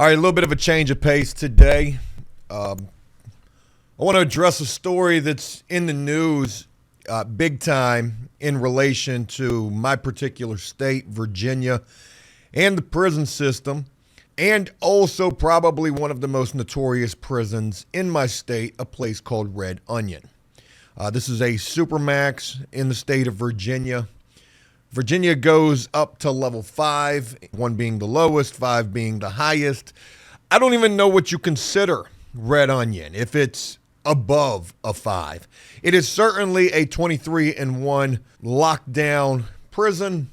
All right, a little bit of a change of pace today. I want to address a story that's in the news big time in relation to my particular state, Virginia, and the prison system, and also probably one of the most notorious prisons in my state, a place called Red Onion. This is a supermax in the state of Virginia. Virginia goes up to level 5, 1 being the lowest, 5 being the highest. I don't even know what you consider Red Onion, if it's above a 5. It is certainly a 23-1 lockdown prison.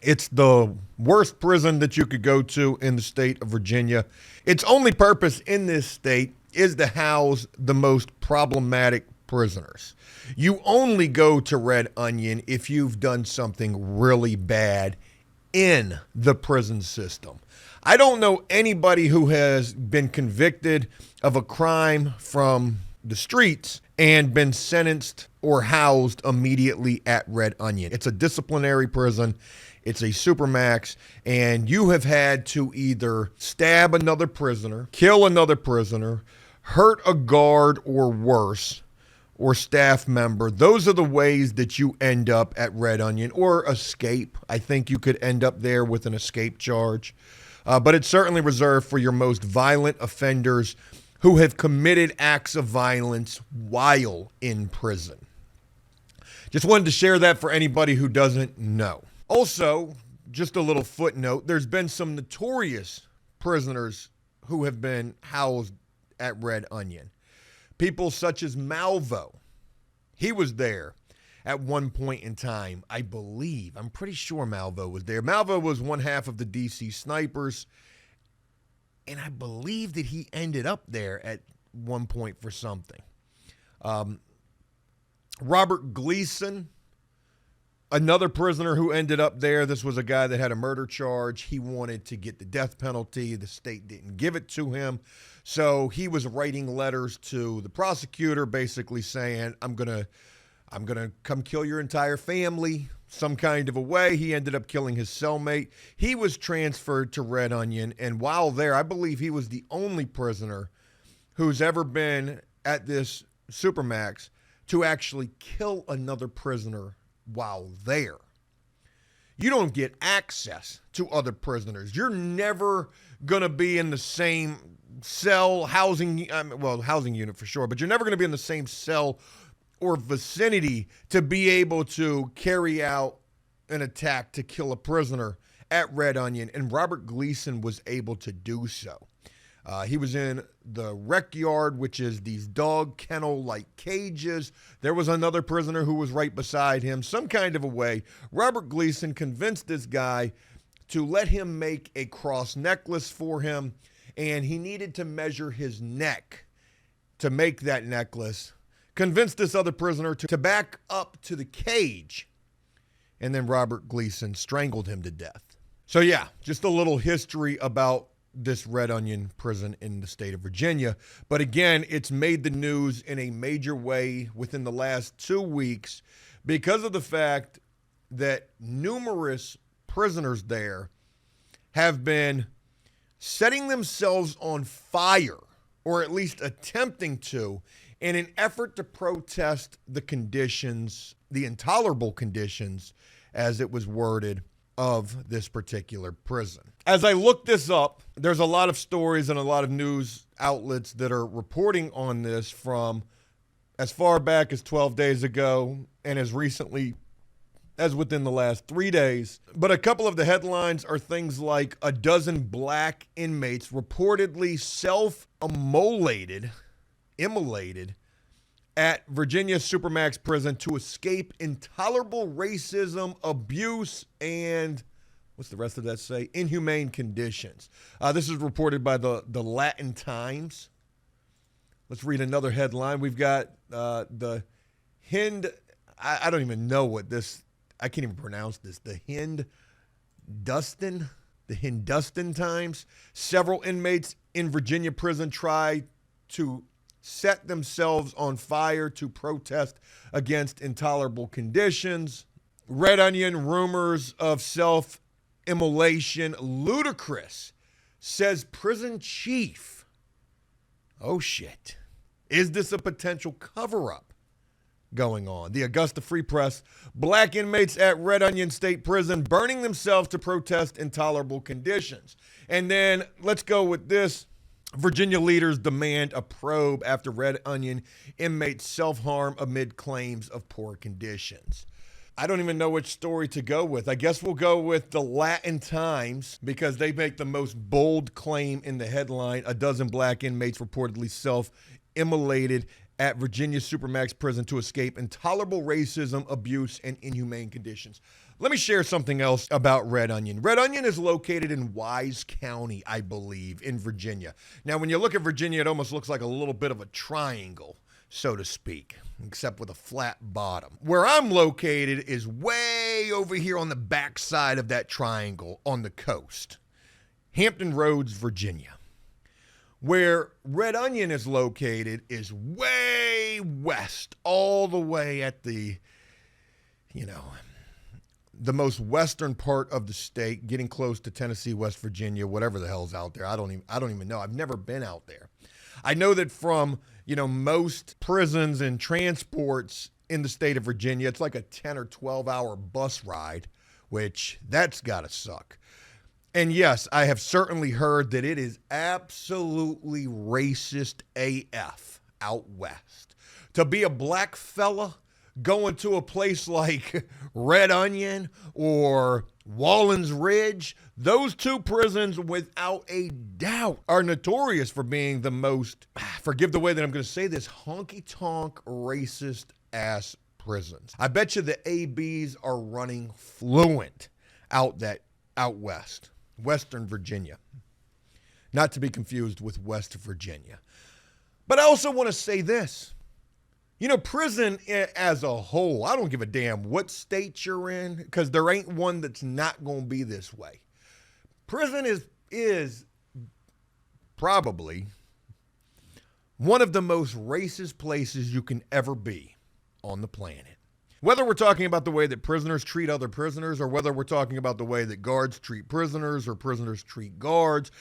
It's the worst prison that you could go to in the state of Virginia. Its only purpose in this state is to house the most problematic prisoners. You only go to Red Onion if you've done something really bad in the prison system. I don't know anybody who has been convicted of a crime from the streets and been sentenced or housed immediately at Red Onion. It's a disciplinary prison. It's a supermax, and you have had to either stab another prisoner, kill another prisoner, hurt a guard or worse, or staff member. Those are the ways that you end up at Red Onion, or escape. I think you could end up there with an escape charge. But it's certainly reserved for your most violent offenders who have committed acts of violence while in prison. Just wanted to share that for anybody who doesn't know. Also, just a little footnote, there's been some notorious prisoners who have been housed at Red Onion. People such as Malvo. He was there at one point in time, I believe. I'm pretty sure Malvo was there. Malvo was one half of the DC Snipers, and I believe that he ended up there at one point for something. Robert Gleason, another prisoner who ended up there. This was a guy that had a murder charge. He wanted to get the death penalty. The state didn't give it to him. So he was writing letters to the prosecutor basically saying, I'm going to come kill your entire family some kind of a way. He ended up killing his cellmate. He was transferred to Red Onion, and while there, I believe he was the only prisoner who's ever been at this supermax to actually kill another prisoner while there. You don't get access to other prisoners. You're never going to be in the same cell, housing unit for sure, but you're never going to be in the same cell or vicinity to be able to carry out an attack to kill a prisoner at Red Onion, and Robert Gleason was able to do so. He was in the rec yard, which is these dog kennel-like cages. There was another prisoner who was right beside him. Some kind of a way, Robert Gleason convinced this guy to let him make a cross necklace for him, and he needed to measure his neck to make that necklace. Convinced this other prisoner to back up to the cage, and then Robert Gleason strangled him to death. So yeah, just a little history about this Red Onion prison in the state of Virginia. But again, it's made the news in a major way within the last 2 weeks because of the fact that numerous prisoners there have been setting themselves on fire, or at least attempting to, in an effort to protest the conditions, the intolerable conditions, as it was worded, of this particular prison. As I looked this up, there's a lot of stories and a lot of news outlets that are reporting on this from as far back as 12 days ago and as recently as within the last 3 days. But a couple of the headlines are things like a dozen black inmates reportedly immolated at Virginia Supermax prison to escape intolerable racism, abuse, and what's the rest of that say? Inhumane conditions. This is reported by the Latin Times. Let's read another headline. We've got the I don't even know what this, I can't even pronounce this. The Hindustan Times. Several inmates in Virginia prison try to set themselves on fire to protest against intolerable conditions. Red Onion, rumors of self-immolation, ludicrous says prison chief. Oh, shit. Is this a potential cover-up going on? The Augusta Free Press, black inmates at Red Onion State Prison burning themselves to protest intolerable conditions. And then let's go with this. Virginia leaders demand a probe after Red Onion inmates self-harm amid claims of poor conditions. I don't even know which story to go with. I guess we'll go with the Latin Times because they make the most bold claim in the headline. A dozen black inmates reportedly self-immolated at Virginia Supermax prison to escape intolerable racism, abuse, and inhumane conditions. Let me share something else about Red Onion. Red Onion is located in Wise County, I believe, in Virginia. Now, when you look at Virginia, it almost looks like a little bit of a triangle, so to speak, except with a flat bottom. Where I'm located is way over here on the backside of that triangle on the coast, Hampton Roads, Virginia. Where Red Onion is located is way west, all the way at the, the most western part of the state, getting close to Tennessee, West Virginia, whatever the hell's out there. I don't even know. I've never been out there. I know that from, most prisons and transports in the state of Virginia, it's like a 10 or 12 hour bus ride, which that's gotta suck. And yes, I have certainly heard that it is absolutely racist AF out west. To be a black fella going to a place like Red Onion or Wallens Ridge, those two prisons without a doubt are notorious for being the most, forgive the way that I'm going to say this, honky-tonk racist ass prisons. I bet you the ABs are running fluent out west. Western Virginia. Not to be confused with West Virginia. But I also want to say this. Prison as a whole, I don't give a damn what state you're in, because there ain't one that's not going to be this way. Prison is probably one of the most racist places you can ever be on the planet. Whether we're talking about the way that prisoners treat other prisoners or whether we're talking about the way that guards treat prisoners or prisoners treat guards,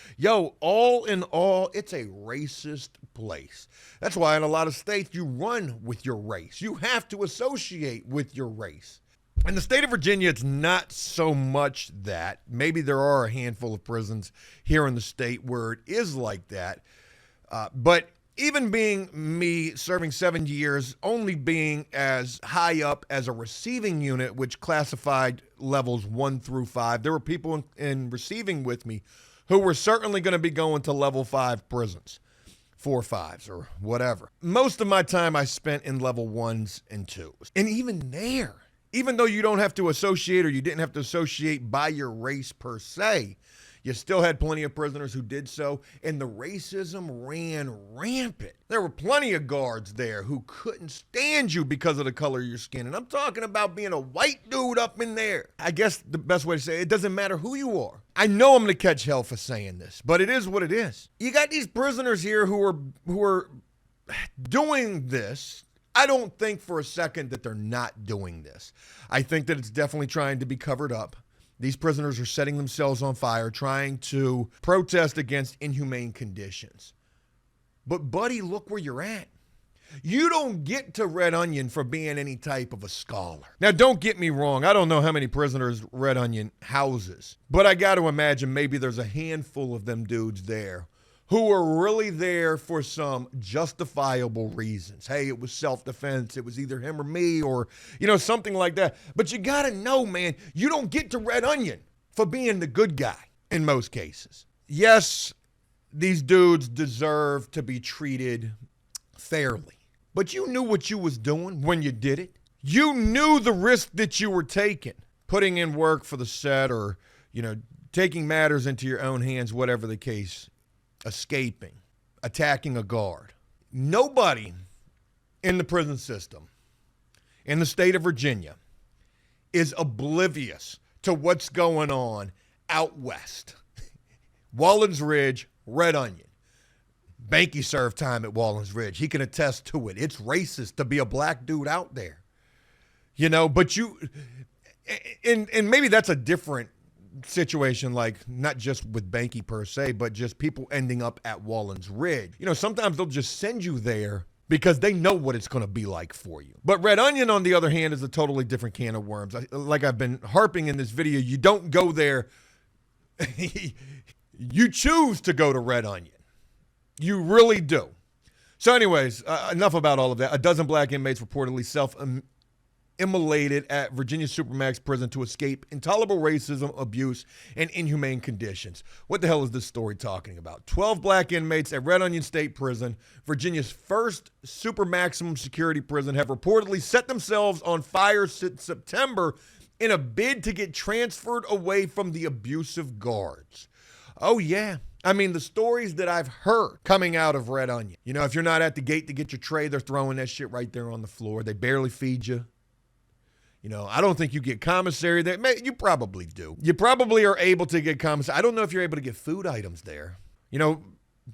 all in all, it's a racist place. That's why in a lot of states you run with your race. You have to associate with your race. In the state of Virginia, it's not so much that. Maybe there are a handful of prisons here in the state where it is like that. But even being me serving 7 years, only being as high up as a receiving unit, which classified levels 1 through 5, there were people in receiving with me who were certainly going to be going to level 5 prisons, 4 5s or whatever. Most of my time I spent in level 1s and 2s. And even there, even though you don't have to associate or you didn't have to associate by your race per se, you still had plenty of prisoners who did so, and the racism ran rampant. There were plenty of guards there who couldn't stand you because of the color of your skin, and I'm talking about being a white dude up in there. I guess the best way to say it doesn't matter who you are. I know I'm going to catch hell for saying this, but it is what it is. You got these prisoners here who are doing this. I don't think for a second that they're not doing this. I think that it's definitely trying to be covered up. These prisoners are setting themselves on fire, trying to protest against inhumane conditions. But, buddy, look where you're at. You don't get to Red Onion for being any type of a scholar. Now, don't get me wrong. I don't know how many prisoners Red Onion houses, but I got to imagine maybe there's a handful of them dudes there who are really there for some justifiable reasons. Hey, it was self-defense. It was either him or me or, something like that. But you got to know, man, you don't get to Red Onion for being the good guy in most cases. Yes, these dudes deserve to be treated fairly. But you knew what you was doing when you did it. You knew the risk that you were taking, putting in work for the set or, taking matters into your own hands, whatever the case. Escaping, attacking a guard. Nobody in the prison system in the state of Virginia is oblivious to what's going on out west. Wallens Ridge, Red Onion. Banky served time at Wallens Ridge. He can attest to it. It's racist to be a black dude out there. But and maybe that's a different situation like not just with Banky per se, but just people ending up at Wallen's Ridge. You know, sometimes they'll just send you there because they know what it's going to be like for you. But Red Onion, on the other hand, is a totally different can of worms. Like I've been harping in this video, you don't go there. You choose to go to Red Onion. You really do. So anyways, enough about all of that. A dozen black inmates reportedly self-immolated at Virginia Supermax prison to escape intolerable racism, abuse, and inhumane conditions. What the hell is this story talking about? 12 black inmates at Red Onion State Prison, Virginia's first super maximum security prison, have reportedly set themselves on fire since September in a bid to get transferred away from the abusive guards. Oh, yeah. I mean, the stories that I've heard coming out of Red Onion. You know, if you're not at the gate to get your tray, they're throwing that shit right there on the floor. They barely feed you. You know, I don't think you get commissary there. You probably do. You probably are able to get commissary. I don't know if you're able to get food items there. You know,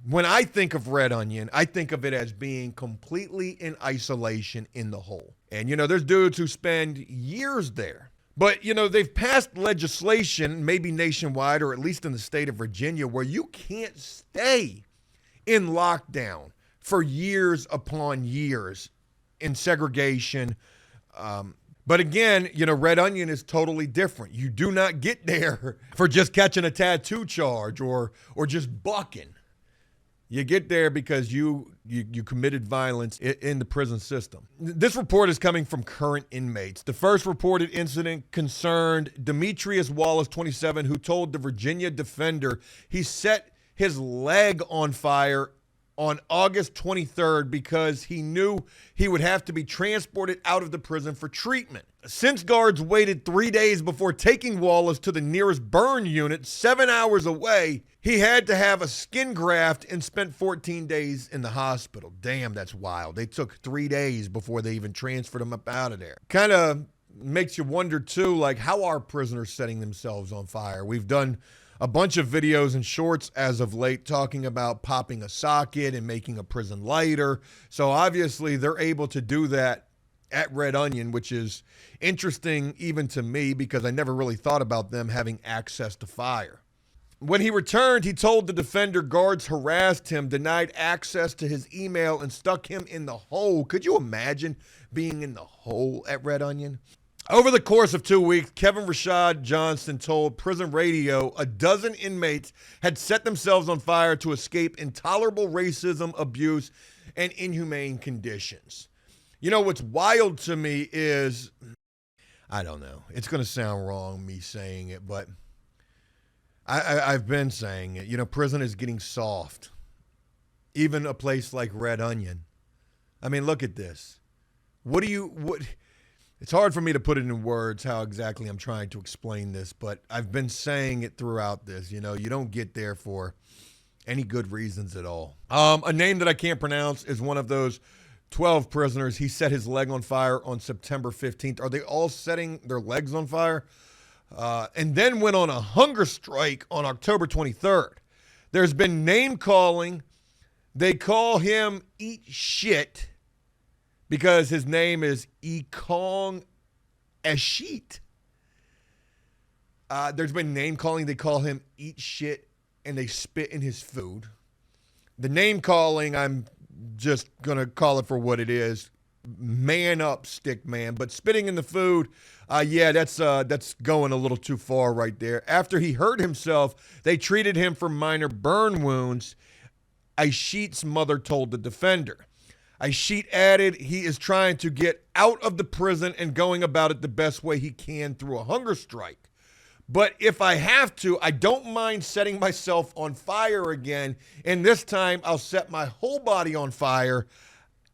when I think of Red Onion, I think of it as being completely in isolation in the hole. And, you know, there's dudes who spend years there. But, you know, they've passed legislation, maybe nationwide or at least in the state of Virginia, where you can't stay in lockdown for years upon years in segregation. But again, you know, Red Onion is totally different. You do not get there for just catching a tattoo charge or just bucking. You get there because you committed violence in the prison system. This report is coming from current inmates. The first reported incident concerned Demetrius Wallace, 27, who told the Virginia Defender he set his leg on fire on August 23rd because he knew he would have to be transported out of the prison for treatment. Since guards waited 3 days before taking Wallace to the nearest burn unit 7 hours away, he had to have a skin graft and spent 14 days in the hospital. Damn, that's wild. They took 3 days before they even transferred him up out of there. Kind of makes you wonder, too, like, how are prisoners setting themselves on fire? We've done a bunch of videos and shorts as of late talking about popping a socket and making a prison lighter. So obviously they're able to do that at Red Onion, which is interesting even to me because I never really thought about them having access to fire. When he returned, he told the Defender guards harassed him, denied access to his email, and stuck him in the hole. Could you imagine being in the hole at Red Onion? Over the course of 2 weeks, Kevin Rashad Johnson told Prison Radio a dozen inmates had set themselves on fire to escape intolerable racism, abuse, and inhumane conditions. You know, what's wild to me is, I don't know, it's going to sound wrong, me saying it, but I've been saying it. You know, prison is getting soft. Even a place like Red Onion. I mean, look at this. It's hard for me to put it in words how exactly I'm trying to explain this, but I've been saying it throughout this. You know, you don't get there for any good reasons at all. A name that I can't pronounce is one of those 12 prisoners. He set his leg on fire on September 15th. Are they all setting their legs on fire? And then went on a hunger strike on October 23rd. There's been name calling. They call him Eat Shit because his name is Ekong Eshit. There's been name calling. They call him Eat Shit, and they spit in his food. The name calling, I'm just going to call it for what it is. Man up, stick man. But spitting in the food, yeah, that's going a little too far right there. After he hurt himself, they treated him for minor burn wounds, Aishit's mother told the Defender. Aishit added he is trying to get out of the prison and going about it the best way he can through a hunger strike. But if I have to, I don't mind setting myself on fire again, and this time I'll set my whole body on fire,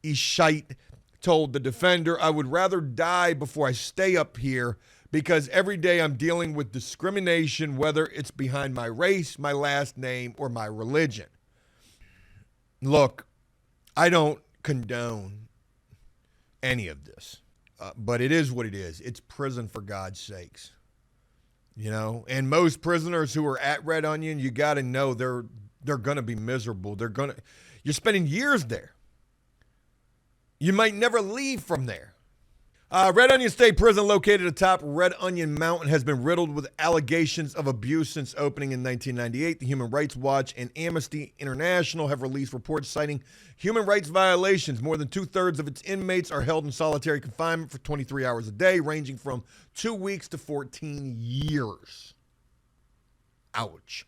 Aishit told the Defender. I would rather die before I stay up here because every day I'm dealing with discrimination, whether it's behind my race, my last name, or my religion. Look, I don't condone any of this, but it is what it is. It's prison, for God's sakes. You know, and most prisoners who are at Red Onion, you got to know they're going to be miserable. You're spending years there. You might never leave from there. Red Onion State Prison, located atop Red Onion Mountain, has been riddled with allegations of abuse since opening in 1998. The Human Rights Watch and Amnesty International have released reports citing human rights violations. More than two-thirds of its inmates are held in solitary confinement for 23 hours a day, ranging from 2 weeks to 14 years. Ouch.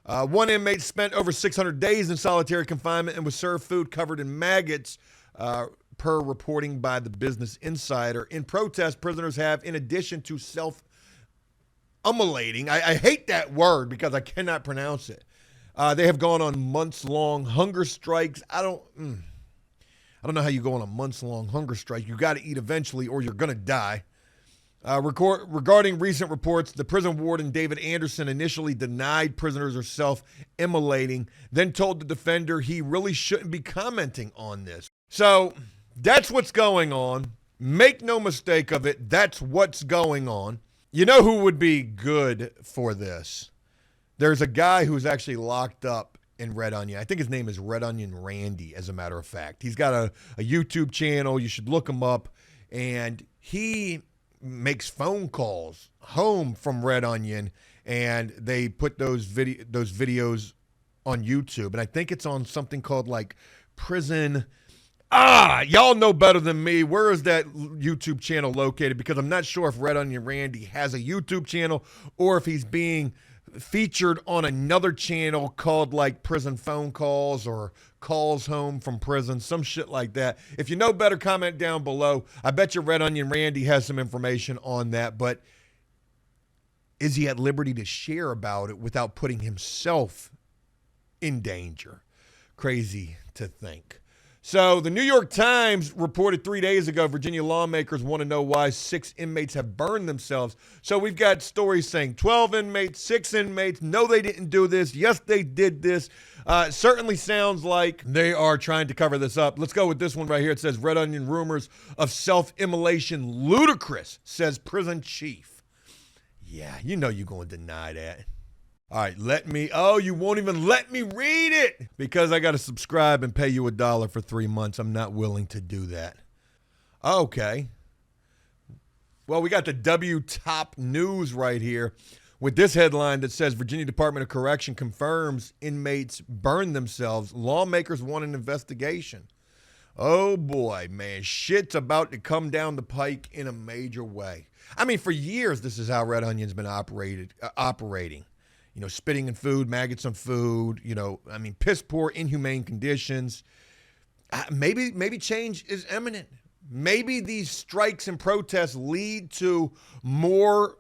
One inmate spent over 600 days in solitary confinement and was served food covered in maggots, per reporting by the Business Insider. In protest, prisoners have, in addition to self-immolating, I hate that word because I cannot pronounce it. They have gone on months-long hunger strikes. I don't know how you go on a months-long hunger strike. You got to eat eventually or you're going to die. Regarding recent reports, the prison warden, David Anderson, initially denied prisoners are self-immolating, then told the defender he really shouldn't be commenting on this. So that's what's going on. Make no mistake of it. That's what's going on. You know who would be good for this? There's a guy who's actually locked up in Red Onion. I think his name is Red Onion Randy, as a matter of fact. He's got a YouTube channel. You should look him up. And he makes phone calls home from Red Onion, and they put those videos on YouTube. And I think it's on something called like Prison. Y'all know better than me. Where is that YouTube channel located? Because I'm not sure if Red Onion Randy has a YouTube channel or if he's being featured on another channel called like Prison Phone Calls or Calls Home from Prison, some shit like that. If you know better, comment down below. I bet you Red Onion Randy has some information on that, but is he at liberty to share about it without putting himself in danger? Crazy to think. So the New York Times reported 3 days ago, Virginia lawmakers want to know why 6 inmates have burned themselves. So we've got stories saying 12 inmates, 6 inmates. No, they didn't do this. Yes, they did this. Certainly sounds like they are trying to cover this up. Let's go with this one right here. It says, Red Onion rumors of self-immolation ludicrous, says prison chief. Yeah, you know you're going to deny that. All right, you won't even let me read it because I got to subscribe and pay you $1 for 3 months. I'm not willing to do that. Okay. Well, we got the W Top News right here with this headline that says Virginia Department of Correction confirms inmates burn themselves. Lawmakers want an investigation. Oh boy, man, shit's about to come down the pike in a major way. I mean, for years, this is how Red Onion's been operating. You know, spitting in food, maggots on food, piss poor, inhumane conditions. Maybe change is imminent. Maybe these strikes and protests lead to more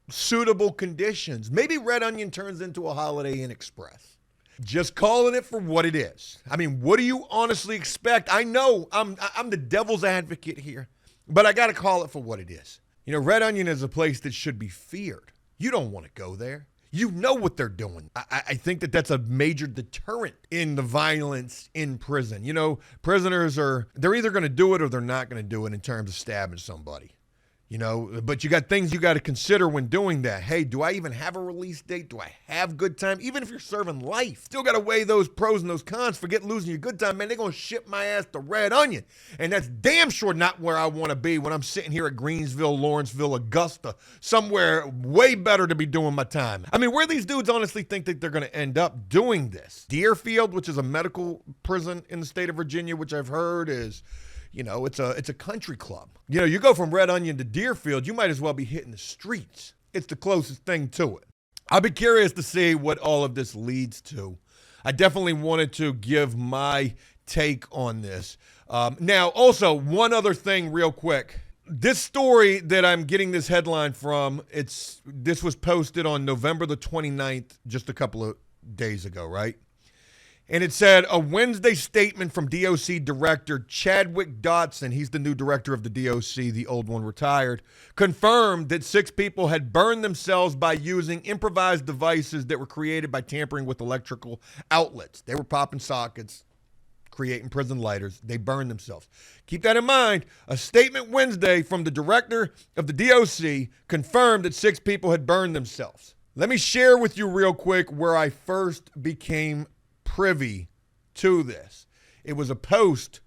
suitable conditions. Maybe Red Onion turns into a Holiday Inn Express. Just calling it for what it is. I mean, what do you honestly expect? I know I'm the devil's advocate here, but I got to call it for what it is. You know, Red Onion is a place that should be feared. You don't want to go there. You know what they're doing. I think that's a major deterrent in the violence in prison. You know, prisoners they're either going to do it or they're not going to do it in terms of stabbing somebody. You know, but you got things you got to consider when doing that. Hey, do I even have a release date? Do I have good time? Even if you're serving life, still got to weigh those pros and those cons. Forget losing your good time, man. They're going to ship my ass to Red Onion. And that's damn sure not where I want to be when I'm sitting here at Greensville, Lawrenceville, Augusta, somewhere way better to be doing my time. I mean, where these dudes honestly think that they're going to end up doing this? Deerfield, which is a medical prison in the state of Virginia, which I've heard is, it's a country club. You know, you go from Red Onion to Deerfield, you might as well be hitting the streets. It's the closest thing to it. I'll be curious to see what all of this leads to. I definitely wanted to give my take on this. Now, also, one other thing real quick. This story that I'm getting this headline from, this was posted on November the 29th, just a couple of days ago, right? And it said, a Wednesday statement from DOC Director Chadwick Dotson, he's the new director of the DOC, the old one retired, confirmed that 6 people had burned themselves by using improvised devices that were created by tampering with electrical outlets. They were popping sockets, creating prison lighters. They burned themselves. Keep that in mind. A statement Wednesday from the director of the DOC confirmed that 6 people had burned themselves. Let me share with you real quick where I first became privy to this. It was a post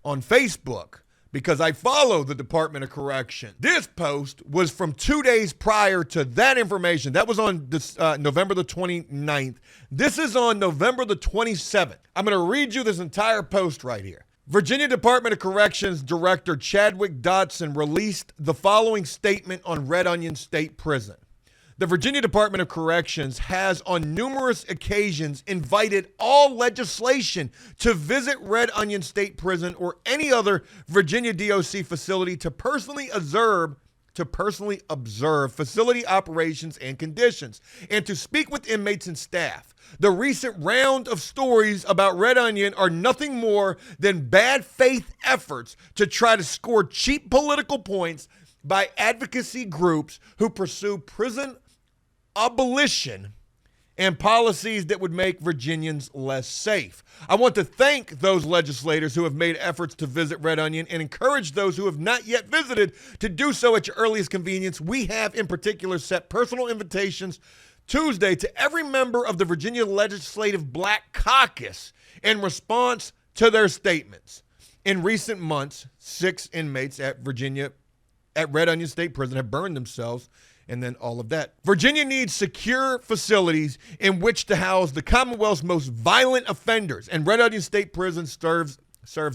on Facebook because I follow the Department of Correction. This post was from 2 days prior to that information. That was on this, November the 29th. This is on November the 27th. I'm going to read you this entire post right here. Virginia Department of Corrections Director Chadwick Dodson released the following statement on Red Onion State Prison. The Virginia Department of Corrections has on numerous occasions invited all legislation to visit Red Onion State Prison or any other Virginia DOC facility to personally observe facility operations and conditions, and to speak with inmates and staff. The recent round of stories about Red Onion are nothing more than bad faith efforts to try to score cheap political points by advocacy groups who pursue prison abolition and policies that would make Virginians less safe. I want to thank those legislators who have made efforts to visit Red Onion and encourage those who have not yet visited to do so at your earliest convenience. We have in particular set personal invitations Tuesday to every member of the Virginia Legislative Black Caucus in response to their statements. In recent months, 6 inmates at Red Onion State Prison have burned themselves, and then all of that. Virginia needs secure facilities in which to house the Commonwealth's most violent offenders, and Red Onion State Prison serves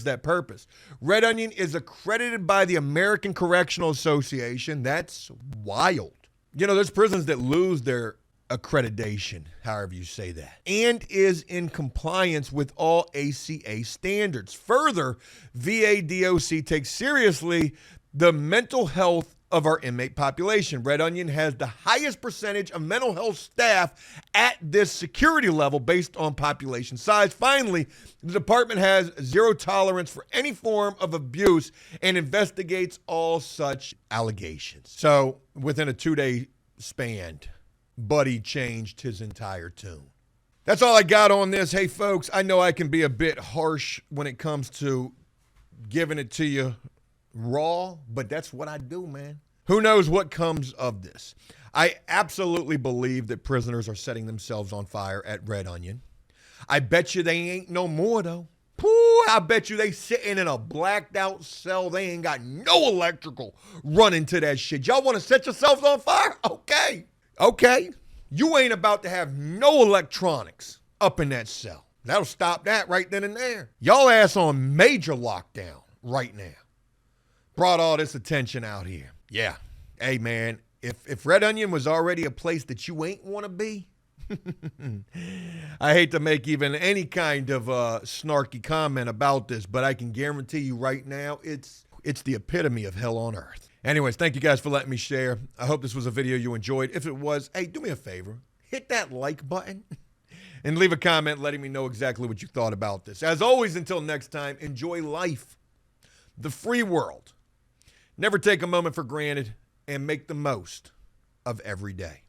that purpose. Red Onion is accredited by the American Correctional Association. That's wild. You know, there's prisons that lose their accreditation, however you say that, and is in compliance with all ACA standards. Further, VA DOC takes seriously the mental health of our inmate population. Red Onion has the highest percentage of mental health staff at this security level based on population size. Finally, the department has zero tolerance for any form of abuse and investigates all such allegations. So within a 2-day span, Buddy changed his entire tune. That's all I got on this. Hey, folks, I know I can be a bit harsh when it comes to giving it to you raw, but that's what I do, man. Who knows what comes of this? I absolutely believe that prisoners are setting themselves on fire at Red Onion. I bet you they ain't no more, though. I bet you they sitting in a blacked out cell. They ain't got no electrical running to that shit. Y'all want to set yourselves on fire? Okay. You ain't about to have no electronics up in that cell. That'll stop that right then and there. Y'all ass on major lockdown right now. Brought all this attention out here. Yeah. Hey, man, if Red Onion was already a place that you ain't want to be, I hate to make even any kind of snarky comment about this, but I can guarantee you right now it's the epitome of hell on earth. Anyways, thank you guys for letting me share. I hope this was a video you enjoyed. If it was, hey, do me a favor. Hit that like button and leave a comment letting me know exactly what you thought about this. As always, until next time, enjoy life, the free world. Never take a moment for granted and make the most of every day.